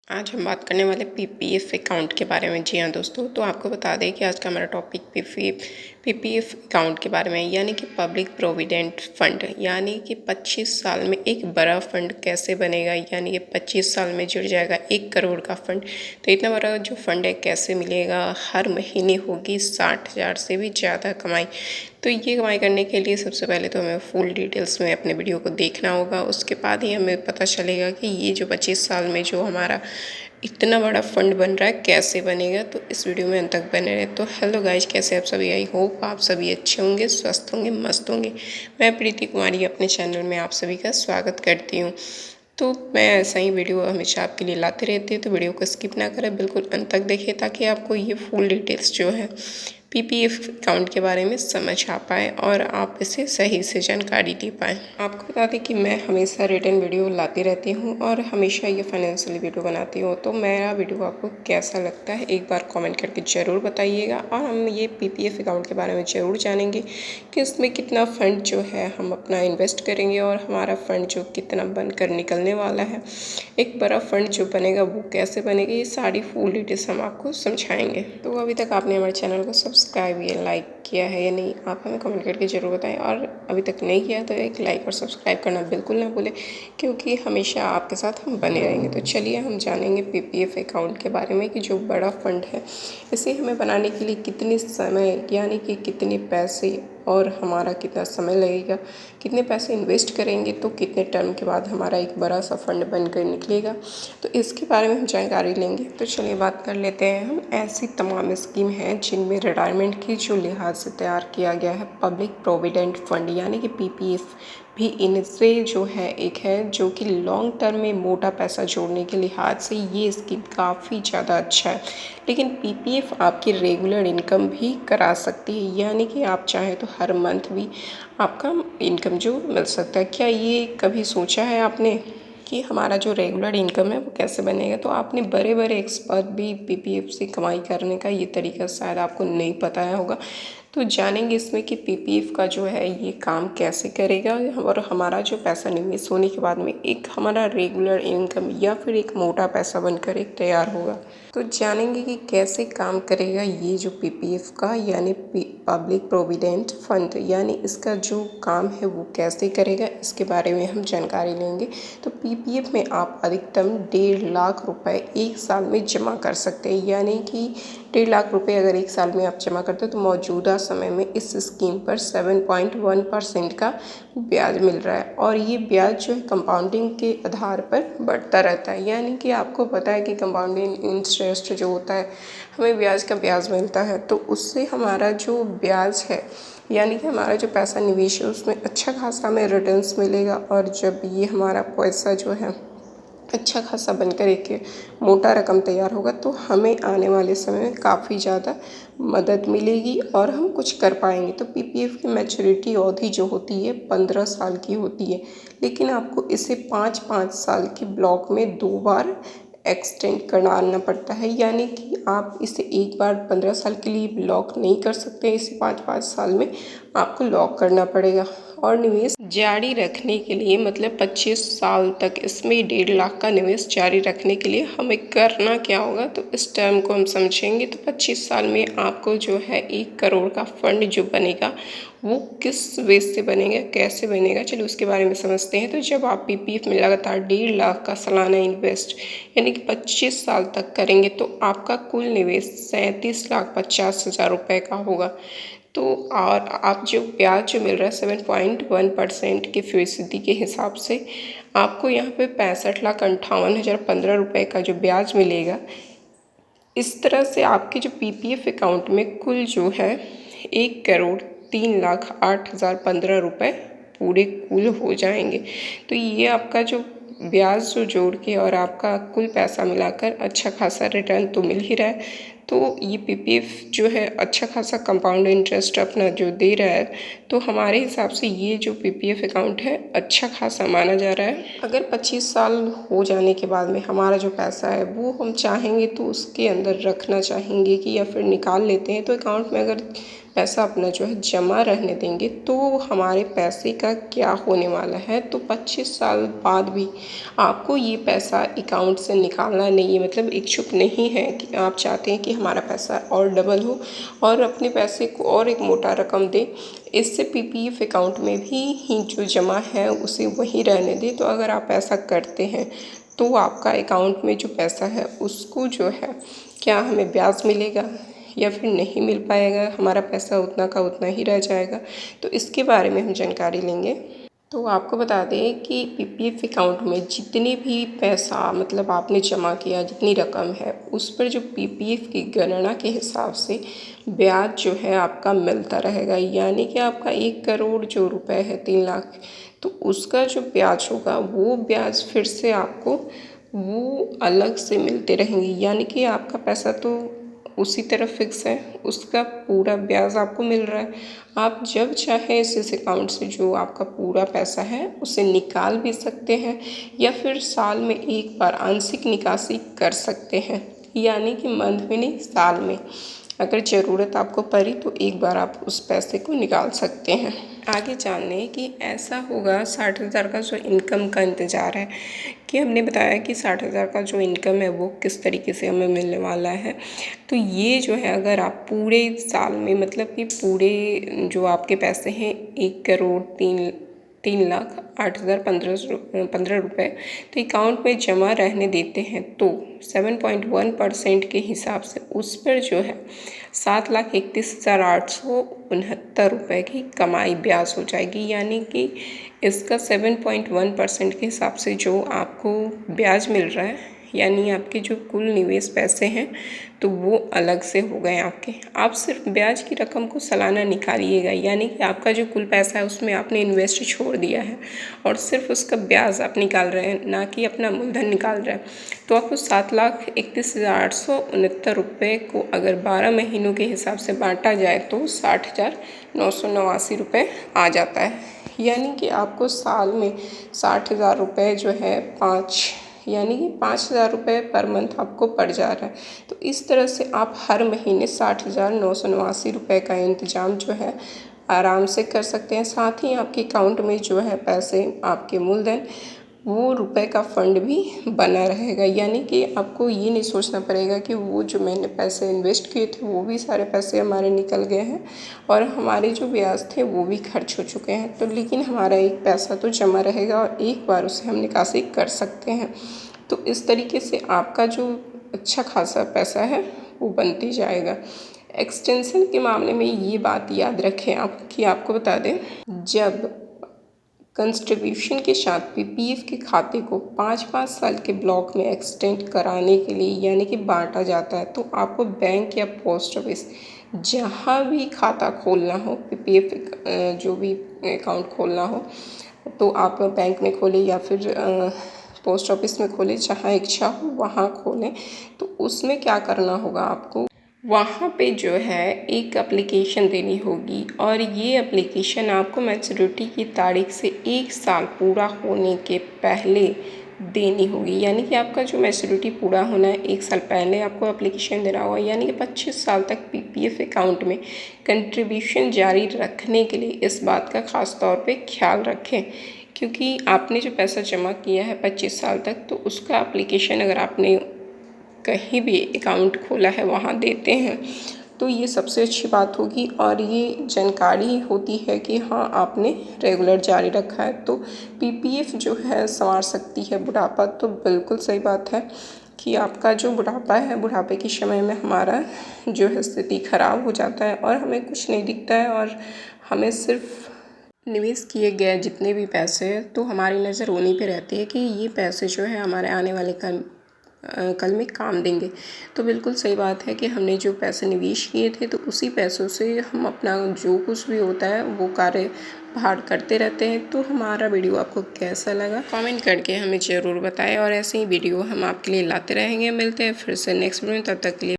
आज हम बात करने वाले पीपीएफ अकाउंट के बारे में। जी हाँ दोस्तों, तो आपको बता दें कि आज का हमारा टॉपिक पीपीएफ अकाउंट के बारे में है, यानी कि पब्लिक प्रोविडेंट फंड। यानी कि 25 साल में एक बड़ा फंड कैसे बनेगा, यानी कि 25 साल में जुड़ जाएगा 1 करोड़ का फंड। तो इतना बड़ा जो फंड है कैसे मिलेगा, हर महीने होगी 60,000 से भी ज़्यादा कमाई। तो ये कमाई करने के लिए सबसे पहले तो हमें फुल डिटेल्स में अपने वीडियो को देखना होगा। उसके बाद ही हमें पता चलेगा कि ये जो 25 साल में जो हमारा इतना बड़ा फंड बन रहा है कैसे बनेगा। तो इस वीडियो में अंत तक बने रहे। तो हेलो गाइज, कैसे आप सभी? आई होप आप सभी अच्छे होंगे, स्वस्थ होंगे, मस्त होंगे। मैं प्रीति कुमारी अपने चैनल में आप सभी का स्वागत करती हूँ। तो मैं ऐसा ही वीडियो हमेशा आपके लिए लाते रहती हूँ, तो वीडियो को स्किप ना करें, बिल्कुल अंत तक देखिए ताकि आपको ये फुल डिटेल्स जो है पीपीएफ अकाउंट के बारे में समझ आ पाए और आप इसे सही से जानकारी ले पाएँ। आपको बता दें कि मैं हमेशा रिटर्न वीडियो लाती रहती हूँ और हमेशा ये फाइनेंशियल वीडियो बनाती हूँ। तो मेरा वीडियो आपको कैसा लगता है एक बार कमेंट करके ज़रूर बताइएगा। और हम ये पीपीएफ अकाउंट के बारे में ज़रूर जानेंगे कि इसमें कितना फ़ंड जो है हम अपना इन्वेस्ट करेंगे और हमारा फ़ंड जो कितना बनकर निकलने वाला है, एक बड़ा फंड जो बनेगा वो कैसे बनेगा, ये सारी फुल डिटेल्स हम आपको समझाएंगे। तो अभी तक आपने हमारे चैनल को सब्सक्राइब या लाइक किया है या नहीं, आप हमें कमेंट करके ज़रूर बताएं। और अभी तक नहीं किया तो एक लाइक और सब्सक्राइब करना बिल्कुल ना भूलें, क्योंकि हमेशा आपके साथ हम बने रहेंगे। तो चलिए हम जानेंगे पीपीएफ अकाउंट के बारे में कि जो बड़ा फंड है इसे हमें बनाने के लिए कितनी समय, यानी कि कितने पैसे और हमारा कितना समय लगेगा, कितने पैसे इन्वेस्ट करेंगे तो कितने टर्म के बाद हमारा एक बड़ा सा फंड बनकर निकलेगा। तो इसके बारे में हम जानकारी लेंगे। तो चलिए बात कर लेते हैं हम। ऐसी तमाम स्कीम हैं जिनमें रिटायरमेंट के जो लिहाज से तैयार किया गया है पब्लिक प्रोविडेंट फंड, यानी कि पीपीएफ भी इनसे जो है एक है जो कि लॉन्ग टर्म में मोटा पैसा जोड़ने के लिहाज से ये स्कीम काफ़ी ज़्यादा अच्छा है। लेकिन पीपीएफ आपकी रेगुलर इनकम भी करा सकती है, यानी कि आप चाहें तो हर मंथ भी आपका इनकम जो मिल सकता है। क्या ये कभी सोचा है आपने कि हमारा जो रेगुलर इनकम है वो कैसे बनेगा? तो आपने बड़े बड़े एक्सपर्ट भी पीपीएफ से कमाई करने का ये तरीका शायद आपको नहीं पता होगा। तो जानेंगे इसमें कि पीपीएफ का जो है ये काम कैसे करेगा और हमारा जो पैसा निवेश होने के बाद में एक हमारा रेगुलर इनकम या फिर एक मोटा पैसा बनकर एक तैयार होगा। तो जानेंगे कि कैसे काम करेगा ये जो पीपीएफ का, यानी पब्लिक प्रोविडेंट फंड, यानी इसका जो काम है वो कैसे करेगा, इसके बारे में हम जानकारी लेंगे। तो पीपीएफ में आप अधिकतम 1.5 लाख रुपए एक साल में जमा कर सकते हैं, यानी कि 1.5 लाख रुपए अगर एक साल में आप जमा करते हो तो मौजूदा समय में इस स्कीम पर 7.1% का ब्याज मिल रहा है। और ये ब्याज जो है कंपाउंडिंग के आधार पर बढ़ता रहता है, यानी कि आपको पता है कि कंपाउंडिंग इंटरेस्ट जो होता है, हमें ब्याज का ब्याज मिलता है, तो उससे हमारा जो ब्याज है, यानी कि हमारा जो पैसा निवेश है उसमें अच्छा खासा हमें रिटर्न्स मिलेगा। और जब ये हमारा पैसा जो है अच्छा खासा बनकर एक मोटा रकम तैयार होगा तो हमें आने वाले समय में काफ़ी ज़्यादा मदद मिलेगी और हम कुछ कर पाएंगे। तो पीपीएफ की मैच्योरिटी अवधि जो होती है 15 साल की होती है, लेकिन आपको इसे 5-5 साल के ब्लॉक में 2 बार एक्सटेंड कराना पड़ता है, यानी कि आप इसे एक बार 15 साल के लिए लॉक नहीं कर सकते, इसे 5-5 साल में आपको लॉक करना पड़ेगा। और निवेश जारी रखने के लिए मतलब 25 साल तक इसमें 1.5 लाख का निवेश जारी रखने के लिए हमें करना क्या होगा, तो इस टर्म को हम समझेंगे। तो 25 साल में आपको जो है 1 करोड़ का फंड जो बनेगा वो किस बेस से बनेगा, कैसे बनेगा, चलो उसके बारे में समझते हैं। तो जब आप पीपीएफ में लगातार 1.5 लाख का सालाना इन्वेस्ट यानी कि 25 साल तक करेंगे तो आपका कुल निवेश 37,50,000 रुपये का होगा। तो और आप जो ब्याज जो मिल रहा है 7.1% की फीसदी के हिसाब से आपको यहाँ पे 65,58,015 रुपये का जो ब्याज मिलेगा। इस तरह से आपके जो पीपीएफ अकाउंट में कुल जो है 1,03,08,015 रुपये पूरे कुल हो जाएंगे। तो ये आपका जो ब्याज जो जोड़ के और आपका कुल पैसा मिलाकर अच्छा खासा रिटर्न तो मिल ही रहा है। तो ये पीपीएफ जो है अच्छा खासा कंपाउंड इंटरेस्ट अपना जो दे रहा है, तो हमारे हिसाब से ये जो पीपीएफ अकाउंट है अच्छा खासा माना जा रहा है। अगर 25 साल हो जाने के बाद में हमारा जो पैसा है वो हम चाहेंगे तो उसके अंदर रखना चाहेंगे कि या फिर निकाल लेते हैं, तो अकाउंट में अगर पैसा अपना जो है जमा रहने देंगे तो हमारे पैसे का क्या होने वाला है। तो 25 साल बाद भी आपको ये पैसा अकाउंट से निकालना नहीं है, मतलब इच्छुक नहीं है कि आप चाहते हैं कि हमारा पैसा और डबल हो और अपने पैसे को और एक मोटा रकम दे, इससे पीपीएफ अकाउंट में भी ही जो जमा है उसे वहीं रहने दे। तो अगर आप ऐसा करते हैं तो आपका अकाउंट में जो पैसा है उसको जो है क्या हमें ब्याज मिलेगा या फिर नहीं मिल पाएगा, हमारा पैसा उतना का उतना ही रह जाएगा। तो इसके बारे में हम जानकारी लेंगे। तो आपको बता दें कि पीपीएफ अकाउंट में जितने भी पैसा मतलब आपने जमा किया, जितनी रकम है उस पर जो पीपीएफ की गणना के हिसाब से ब्याज जो है आपका मिलता रहेगा। यानी कि आपका 1 करोड़ जो रुपए है 3 लाख, तो उसका जो ब्याज होगा वो ब्याज फिर से आपको वो अलग से मिलते रहेंगे। यानी कि आपका पैसा तो उसी तरह फिक्स है, उसका पूरा ब्याज आपको मिल रहा है। आप जब चाहे इस अकाउंट से जो आपका पूरा पैसा है उसे निकाल भी सकते हैं या फिर साल में एक बार आंशिक निकासी कर सकते हैं। यानी कि मंथ में नहीं, साल में अगर ज़रूरत आपको पड़ी तो एक बार आप उस पैसे को निकाल सकते हैं। आगे जाने कि ऐसा होगा 60,000 का जो इनकम का इंतज़ार है, कि हमने बताया कि 60,000 का जो इनकम है वो किस तरीके से हमें मिलने वाला है। तो ये जो है अगर आप पूरे साल में मतलब कि पूरे जो आपके पैसे हैं 1 करोड़ 3 लाख 8,000 15 रुपये तो अकाउंट में जमा रहने देते हैं तो 7.1% के हिसाब से उस पर जो है 7,31,869 रुपये की कमाई ब्याज हो जाएगी। यानी कि इसका 7.1% के हिसाब से जो आपको ब्याज मिल रहा है, यानी आपके जो कुल निवेश पैसे हैं तो वो अलग से हो गए आपके। आप सिर्फ ब्याज की रकम को सालाना निकालिएगा, यानी कि आपका जो कुल पैसा है उसमें आपने इन्वेस्ट छोड़ दिया है और सिर्फ उसका ब्याज आप निकाल रहे हैं, ना कि अपना मूलधन निकाल रहे हैं। तो आपको 7,31,869 रुपये को अगर 12 महीनों के हिसाब से बांटा जाए तो 60,989 रुपये आ जाता है। यानी कि आपको साल में 60,000 रुपये जो है यानी कि 5,000 रुपये पर मंथ आपको पड़ जा रहा है। तो इस तरह से आप हर महीने 60,989 रुपये का इंतज़ाम जो है आराम से कर सकते हैं। साथ ही आपके अकाउंट में जो है पैसे आपके मूलधन वो रुपए का फंड भी बना रहेगा। यानी कि आपको ये नहीं सोचना पड़ेगा कि वो जो मैंने पैसे इन्वेस्ट किए थे वो भी सारे पैसे हमारे निकल गए हैं और हमारे जो ब्याज थे वो भी खर्च हो चुके हैं। तो लेकिन हमारा एक पैसा तो जमा रहेगा और एक बार उसे हम निकासी कर सकते हैं। तो इस तरीके से आपका जो अच्छा खासा पैसा है वो बनती जाएगा। एक्सटेंशन के मामले में ये बात याद रखें आप कि आपको बता दें, जब कंट्रीब्यूशन के साथ पीपीएफ के खाते को 5-5 साल के ब्लॉक में एक्सटेंड कराने के लिए यानी कि बांटा जाता है, तो आपको बैंक या पोस्ट ऑफिस जहाँ भी खाता खोलना हो, पीपीएफ जो भी अकाउंट खोलना हो तो आप बैंक में खोलें या फिर पोस्ट ऑफिस में खोलें, जहाँ इच्छा हो वहाँ खोलें। तो उसमें क्या करना होगा, आपको वहाँ पे जो है एक एप्लीकेशन देनी होगी और ये एप्लीकेशन आपको मैच्योरिटी की तारीख से 1 साल पूरा होने के पहले देनी होगी। यानी कि आपका जो मैच्योरिटी पूरा होना है 1 साल पहले आपको एप्लीकेशन देना होगा। यानी कि 25 साल तक पीपीएफ अकाउंट में कंट्रीब्यूशन जारी रखने के लिए इस बात का ख़ास तौर पे ख्याल रखें, क्योंकि आपने जो पैसा जमा किया है 25 साल तक, तो उसका एप्लीकेशन अगर आपने कहीं भी अकाउंट खोला है वहाँ देते हैं तो ये सबसे अच्छी बात होगी और ये जानकारी होती है कि हाँ आपने रेगुलर जारी रखा है। तो पीपीएफ जो है संवार सकती है बुढ़ापा। तो बिल्कुल सही बात है कि आपका जो बुढ़ापा है, बुढ़ापे के समय में हमारा जो है स्थिति खराब हो जाता है और हमें कुछ नहीं दिखता है और हमें सिर्फ निवेश किए गए जितने भी पैसे हैं तो हमारी नज़र उन्हीं पे रहती है कि ये पैसे जो है हमारे आने वाले कल में काम देंगे। तो बिल्कुल सही बात है कि हमने जो पैसे निवेश किए थे तो उसी पैसों से हम अपना जो कुछ भी होता है वो कार्य बाहर करते रहते हैं। तो हमारा वीडियो आपको कैसा लगा कमेंट करके हमें ज़रूर बताएं और ऐसे ही वीडियो हम आपके लिए लाते रहेंगे। मिलते हैं फिर से नेक्स्ट वीडियो, तब तक के लिए